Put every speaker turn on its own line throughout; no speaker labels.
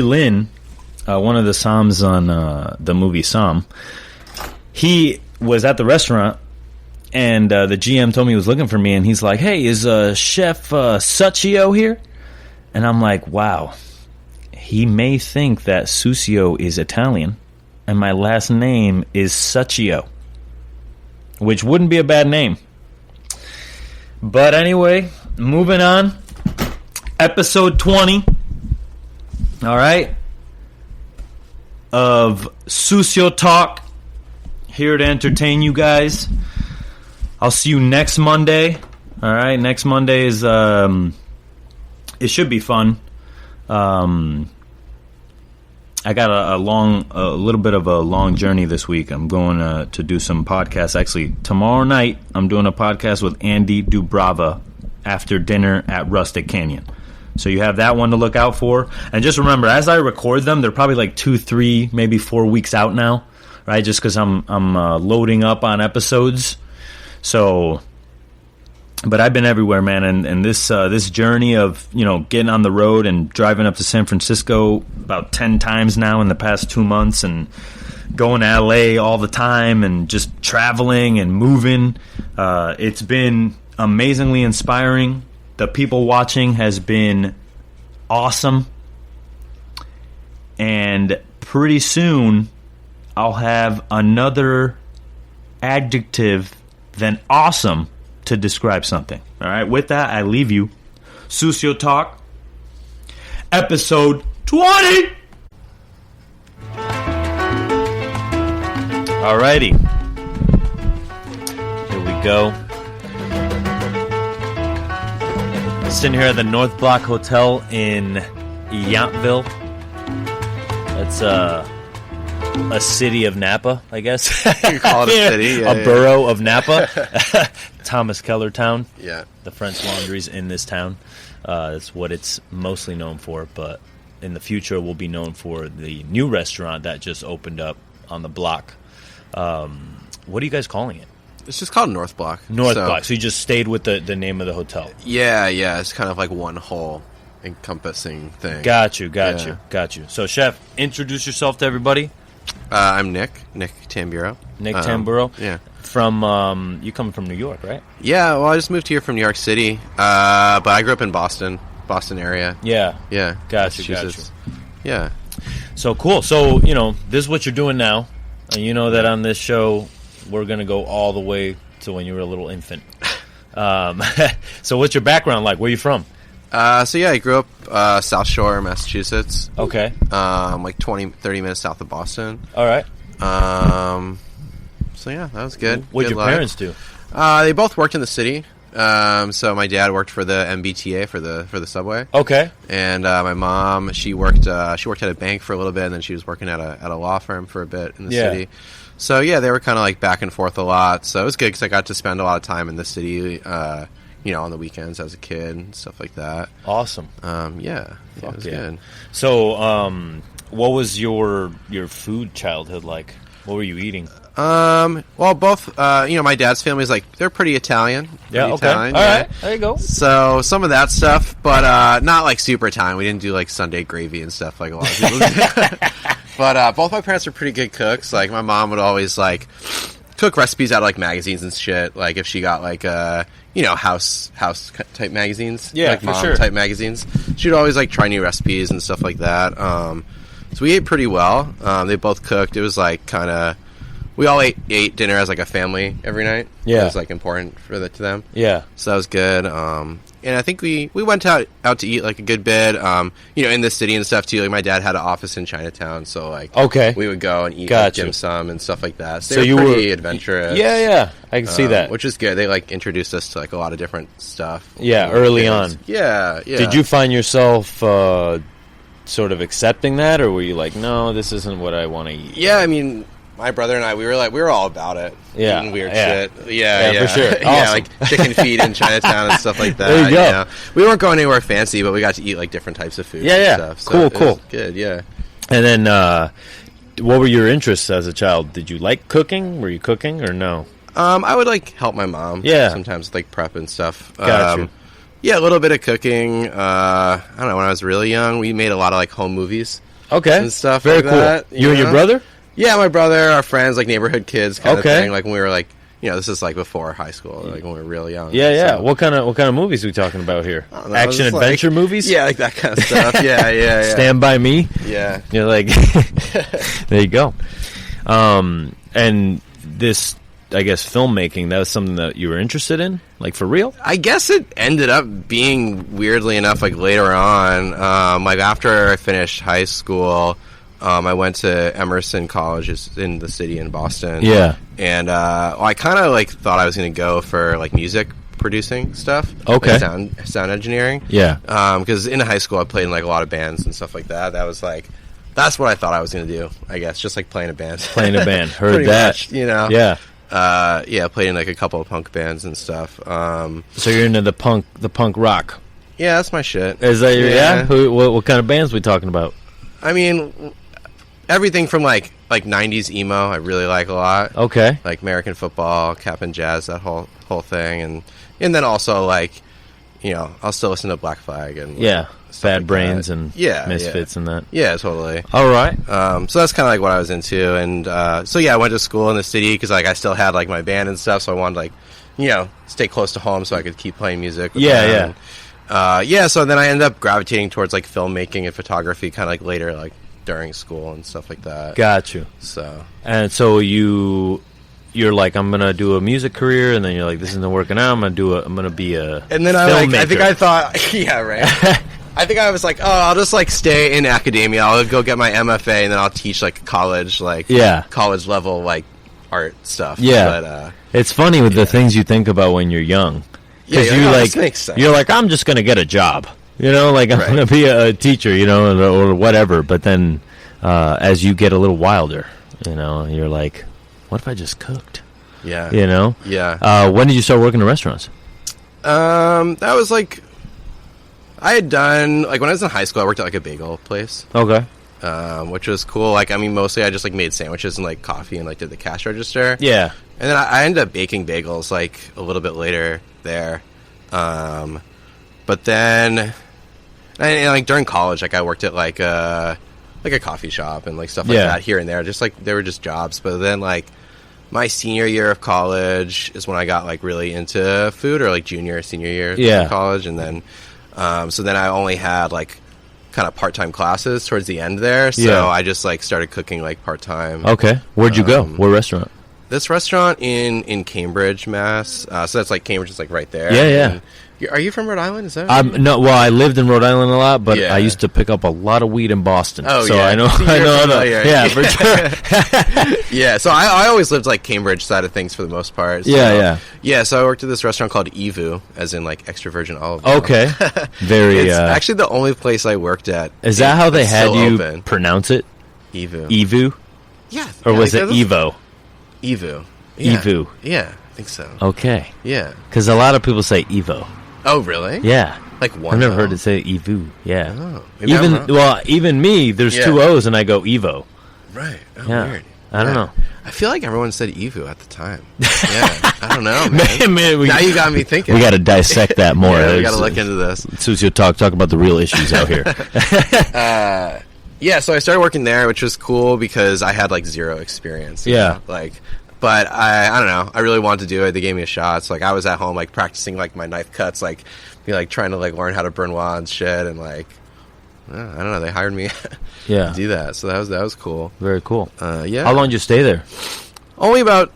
Lin, one of the Psalms on the movie Psalm, he was at the restaurant, and the GM told me he was looking for me, and he's like, hey, is Chef Sucio here? And I'm like, wow, he may think that Sucio is Italian, and my last name is Sucio, which wouldn't be a bad name. But anyway, moving on. Episode 20. All right. Of Suciotalk. Here to entertain you guys. I'll see you next Monday. All right. Next Monday is, it should be fun. I got a little bit of a long journey this week. I'm going to do some podcasts. Actually, tomorrow night, I'm doing a podcast with Andy Dubrava after dinner at Rustic Canyon. So you have that one to look out for. And just remember, as I record them, they're probably like 2, 3, maybe 4 weeks out now, right? Just because I'm loading up on episodes. So, but I've been everywhere, man. And this journey of, getting on the road and driving up to San Francisco about 10 times now in the past 2 months, and going to LA all the time, and just traveling and moving. It's been amazingly inspiring. The people watching has been awesome. And pretty soon, I'll have another adjective than awesome to describe something. All right, with that, I leave you. Suciotalk, episode 20. Alrighty, here we go. Sitting here at the NorthBlock Hotel in Yountville. That's a city of Napa, I guess.
You call it a city? Yeah,
a borough of Napa. Thomas Keller Town.
Yeah.
The French Laundry's in this town. That's what it's mostly known for, but in the future we'll be known for the new restaurant that just opened up on the block. What are you guys calling it?
It's just called NorthBlock.
NorthBlock. So you just stayed with the name of the hotel.
Yeah. It's kind of like one whole encompassing thing.
Got you. So, Chef, introduce yourself to everybody.
I'm Nick Tamburo.
Nick Tamburo?
Yeah.
From, you come from New York, right?
Yeah, well, I just moved here from New York City, but I grew up in Boston area.
Yeah. Got you.
Yeah.
So, cool. So, this is what you're doing now, and you know that on this show, we're going to go all the way to when you were a little infant. So what's your background like? Where are you from?
I grew up South Shore, Massachusetts.
Okay.
Like 20-30 minutes south of Boston.
All right.
That was good.
What did your parents do?
They both worked in the city. So my dad worked for the MBTA for the subway.
Okay.
And my mom, she worked at a bank for a little bit, and then she was working at a law firm for a bit in the city. So they were kind of like back and forth a lot. So it was good because I got to spend a lot of time in the city, on the weekends as a kid and stuff like that.
Awesome.
It was good.
So, what was your food childhood like? What were you eating?
Well, both, my dad's family is they're pretty Italian.
Yeah, okay.
Italian,
all right. There you go.
So, some of that stuff, but not like super Italian. We didn't do Sunday gravy and stuff like a lot of people do. But both my parents are pretty good cooks. Like, my mom would always, cook recipes out of, magazines and shit. Like, if she got, house type magazines.
Yeah, for
mom
sure.
type magazines. She'd always, try new recipes and stuff like that. So we ate pretty well. They both cooked. It was, we all ate dinner as, a family every night.
Yeah.
It was, important to them.
Yeah.
So that was good. And I think we went out to eat, a good bit, in the city and stuff, too. My dad had an office in Chinatown, so,
okay.
we would go and eat dim sum and stuff like that. So
you
were pretty adventurous.
Yeah. I can see that.
Which is good. They, introduced us to, a lot of different stuff.
Yeah, early on.
Yeah.
Did you find yourself sort of accepting that, or were you no, this isn't what I want to eat?
Yeah, I mean, my brother and I, we were all about it.
Yeah.
Eating weird shit. Yeah,
for sure.
Yeah, chicken feet in Chinatown and stuff like that.
There you go.
We weren't going anywhere fancy, but we got to eat, different types of food and stuff. So
Cool.
Good, yeah.
And then, what were your interests as a child? Did you like cooking? Were you cooking, or no?
I would, help my mom.
Yeah.
Sometimes, prep and stuff.
Got you.
Yeah, a little bit of cooking. I don't know, when I was really young, we made a lot of, like, home movies.
Okay.
And stuff
Very
like
cool.
that.
You and your brother?
Yeah, my brother, our friends, like, neighborhood kids kind of
Okay.
thing. Like, when we were, like, this is, like, before high school, like, when we were really young.
Yeah.
So.
What kind of movies are we talking about here?
I don't know,
Action
just,
adventure
like,
movies?
Yeah, like that kind of stuff. Yeah.
Stand By Me?
Yeah.
You're like, there you go. And this, I guess, filmmaking, that was something that you were interested in? Like, for real?
I guess it ended up being, weirdly enough, like, later on. Like, after I finished high school, I went to Emerson College in the city in Boston.
Yeah.
And I kind of, like, thought I was going to go for, like, music producing stuff.
Okay.
Like sound engineering.
Yeah.
Because in high school, I played in, like, a lot of bands and stuff like that. That was, like... That's what I thought I was going to do, I guess, just like playing a band.
Playing a band. Heard
Pretty
that.
much, you know.
Yeah.
Yeah, played in like a couple of punk bands and stuff.
So you're into the punk rock.
Yeah, that's my shit.
Is that your what kind of bands we talking about?
I mean, everything from like 90s emo I really like a lot.
Okay.
Like American Football, Cap'n Jazz, that whole thing, and then also like, I'll still listen to Black Flag and
Bad
like
Brains
that.
and Misfits and that.
Yeah, totally.
All right.
So that's kind of like what I was into, and so yeah, I went to school in the city because like I still had like my band and stuff, so I wanted like stay close to home so I could keep playing music. With them. So then I ended up gravitating towards like filmmaking and photography, kind of like later, like during school and stuff like that.
Got you. So you're like, I'm gonna do a music career, and then you're like, this isn't working out. I'm gonna be a
and then I think I thought, yeah, right. I think I was like, I'll just like stay in academia. I'll go get my MFA, and then I'll teach like college level like art stuff.
Yeah, but, it's funny with the things you think about when you're young, because you're like, I'm just gonna get a job, like I'm gonna be a teacher, or whatever. But then as you get a little wilder, you're like, what if I just cooked?
Yeah.
Yeah. When did you start working in restaurants?
That was like, I had done, like when I was in high school, I worked at like a bagel place.
Okay.
Which was cool. Like, I mean, mostly I just like made sandwiches and like coffee and like did the cash register.
Yeah.
And then I ended up baking bagels like a little bit later there. But then, and like during college, like I worked at like a coffee shop and like stuff like that here and there. Just like, they were just jobs. But then like my senior year of college is when I got like really into food, or like senior year of college. And then, so then I only had like kind of part-time classes towards the end there. So I just like started cooking like part-time.
Okay. Where'd you go? What restaurant?
This restaurant in Cambridge, Mass. So that's like Cambridge is like right there.
Yeah.
And are you from Rhode Island? Is that?
No. Well, I lived in Rhode Island a lot, but I used to pick up a lot of weed in Boston.
Oh,
so
yeah.
I know. Yeah, for sure.
Yeah. So I always lived like Cambridge side of things for the most part. So, yeah. So I worked at this restaurant called Evu, as in like extra virgin olive oil.
Okay. Very.
It's actually the only place I worked at.
Is that how they had you
open.
Pronounce it?
Evu.
Evu.
Yeah.
Or was it Evo?
Evu. Yeah.
Evu.
Yeah, I think so.
Okay.
Yeah.
Because a lot of people say Evo.
Oh, really?
Yeah.
Like one.
I've never heard it say Evu. Yeah.
Oh,
even me, there's two O's and I go Evo.
Right. Oh, weird.
I don't know.
I feel like everyone said Evu at the time. Yeah. I don't know, man.
Now
you got me thinking.
We got to dissect that more.
We got to look into this.
Suciotalk, talk about the real issues out here.
Yeah, so I started working there, which was cool because I had like zero experience. But I don't know. I really wanted to do it. They gave me a shot. So like I was at home like practicing like my knife cuts, like trying to like learn how to burn wad and shit, and like I don't know. They hired me to do that. So that was cool.
Very cool.
Yeah.
How long did you stay there?
Only about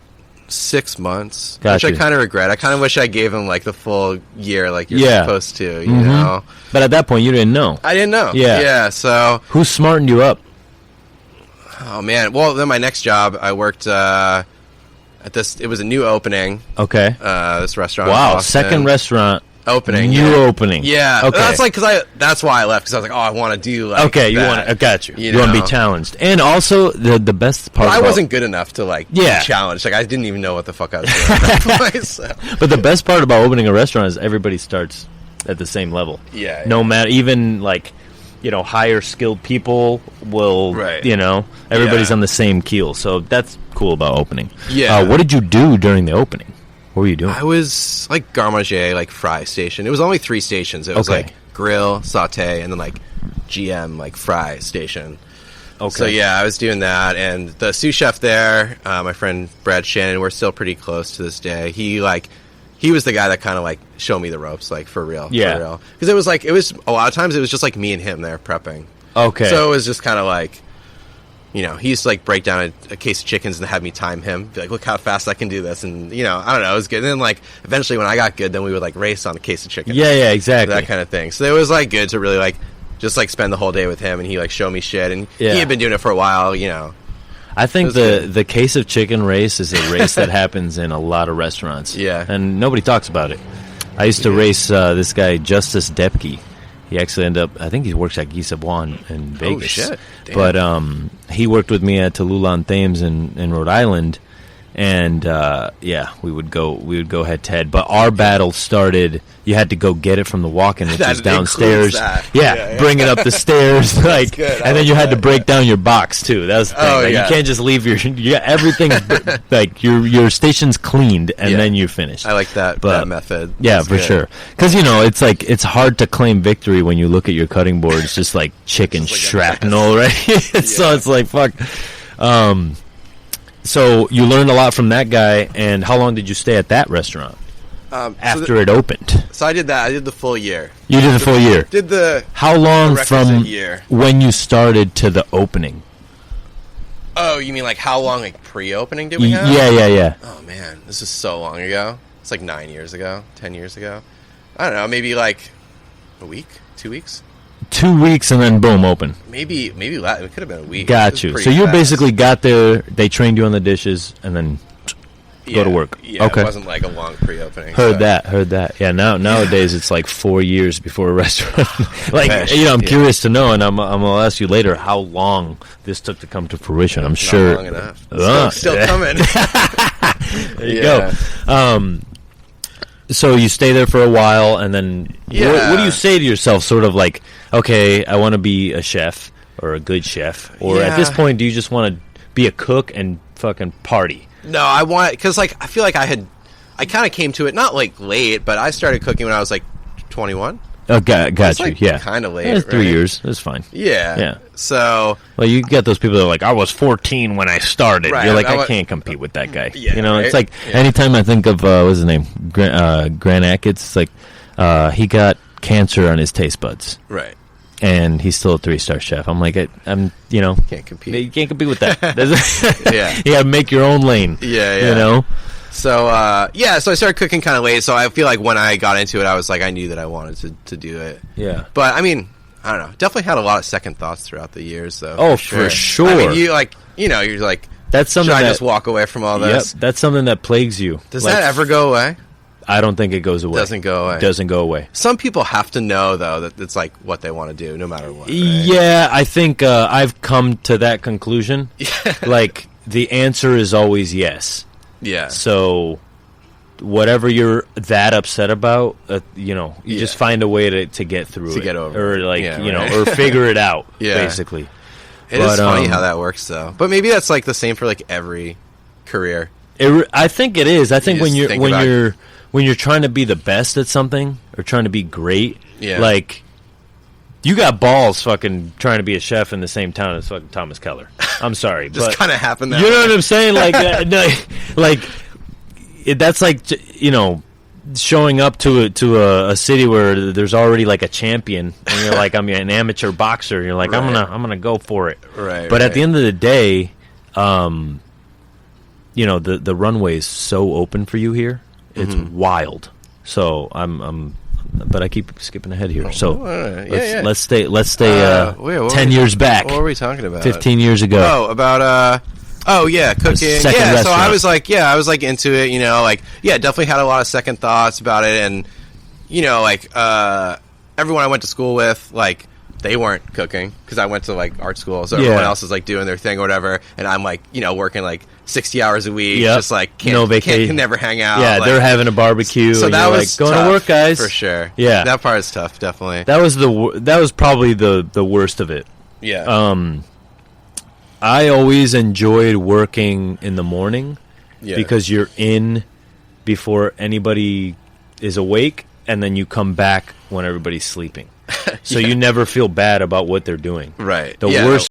6 months, which I kind of regret. I kind of wish I gave him like the full year, like you're supposed to, you know.
But at that point, you didn't know.
I didn't know.
Yeah.
So
who smartened you up?
Oh man. Well, then my next job, I worked at this. It was a new opening.
Okay.
This restaurant.
Wow. Second restaurant
opening.
New opening.
Yeah.
Okay.
That's like that's why I left, because I was like, I want to do like.
Okay. You want? I got you. You want to be challenged, and also the best part.
I wasn't good enough to like be challenged. Like I didn't even know what the fuck I was doing at that point. So. But
the best part about opening a restaurant is everybody starts at the same level.
Yeah.
No matter, even like, higher skilled people will.
Right.
Everybody's on the same keel. So that's cool about opening.
Yeah.
What did you do during the opening? What were you doing?
I was like garde manger, like fry station. It was only 3 stations. It was like grill, saute, and then like GM, like fry station. Okay. So yeah, I was doing that, and the sous chef there, my friend Brad Shannon, we're still pretty close to this day. He was the guy that kind of like showed me the ropes, like for real.
Yeah.
For real. Because it was a lot of times it was just like me and him there prepping.
Okay.
So it was just kind of like, he used to like break down a case of chickens and have me time him. Be like, look how fast I can do this, and I don't know, it was good. And then like eventually when I got good, then we would like race on a case of chicken.
Yeah, exactly.
That kind of thing. So it was like good to really like just like spend the whole day with him, and he like showed me shit, and he had been doing it for a while.
I think the case of chicken race is a race that happens in a lot of restaurants.
Yeah,
and nobody talks about it. I used to race this guy Justice Depke. He actually ended up, I think he works at Guy Savoie in Vegas.
Oh, shit. Damn.
But he worked with me at Tallulah on Thames in Rhode Island. And, we would go head to head. But our battle started, you had to go get it from the walk-in, which is downstairs. Yeah, bring it up the stairs. Like, and then you had to break down your box, too. That was the thing. You can't just leave everything, like, your station's cleaned, and then you're finished.
I like that method.
Yeah, that's for sure. Because, it's like, it's hard to claim victory when you look at your cutting board. It's just like chicken like shrapnel, right? So it's like, fuck. So you learned a lot from that guy, and how long did you stay at that restaurant after it opened?
So I did that. I did the full year.
You did the full year?
Did the
How long from when you started to the opening?
Oh, you mean like how long like pre-opening did we have?
Yeah.
Oh, man. This is so long ago. It's like 9 years ago, 10 years ago. I don't know, maybe like a week, 2 weeks?
2 weeks and then boom, open.
Maybe it could have been a week.
Got you. So you basically got there, they trained you on the dishes, and then go to work.
Yeah,
okay.
It wasn't like a long pre-opening.
Heard that. Yeah, nowadays it's like 4 years before a restaurant. Like, I'm curious to know, and I'm going to ask you later how long this took to come to fruition. I'm sure.
Not long enough. Still coming.
There you go. So you stay there for a while, and then what do you say to yourself? Sort of like, okay, I want to be a chef or a good chef, or at this point, do you just want to be a cook and fucking party?
No, I want because like I feel like I kind of came to it not like late, but I started cooking when I was like 21.
Oh, got you.
Like,
yeah,
kind of late.
It's 3 years. That's fine.
Yeah. So,
well, you get those people that are like, I was 14 when I started.
Right,
You're like, I can't compete with that guy.
Yeah,
It's like anytime I think of what's his name, Grant Achatz. It's like he got cancer on his taste buds.
Right.
And he's still a 3-star chef. I'm like,
can't compete.
You can't compete with that.
Yeah.
You got to make your own lane.
Yeah. So, so I started cooking kind of late, so I feel like when I got into it, I was like, I knew that I wanted to do it.
Yeah.
But, I mean, I don't know. Definitely had a lot of second thoughts throughout the years, though.
Oh, for sure.
I mean, you're like,
that's something
should I just walk away from all this?
Yep, that's something that plagues you.
Does that ever go away?
I don't think it goes away.
Doesn't go away. Some people have to know, though, that it's like what they want to do, no matter what. Right?
Yeah, I think I've come to that conclusion. Like, the answer is always yes.
Yeah.
So, whatever you're that upset about, you just find a way to get through it.
To get over
it. Or, like,
right.
or figure it out, basically.
It is funny how that works, though. But maybe that's, like, the same for, like, every career.
I think it is. I think when you're trying to be the best at something or trying to be great, like, you got balls fucking trying to be a chef in the same town as fucking Thomas Keller. I'm sorry.
Just kind of happened that
way. Know what I'm saying? Like, that's like, showing up to a city where there's already like a champion, and you're like, I'm an amateur boxer. You're like, I'm gonna go for it.
Right.
But at the end of the day, the runway is so open for you here. It's wild. So but I keep skipping ahead here. So let's stay 10 years back.
What were we talking about?
15 years ago.
Oh, about cooking. So I was like into it, definitely had a lot of second thoughts about it, and everyone I went to school with, like, they weren't cooking because I went to like art school, so everyone else is like doing their thing or whatever, and I'm like, working like 60 hours a week, just like can never hang out.
Yeah,
like,
they're having a barbecue.
So
and
that was
like, going to work, guys,
for sure.
Yeah,
that part is tough, definitely.
That was probably the worst of it.
Yeah.
I always enjoyed working in the morning because you're in before anybody is awake, and then you come back when everybody's sleeping. So you never feel bad about what they're doing.
Right.
The
Yeah.
worst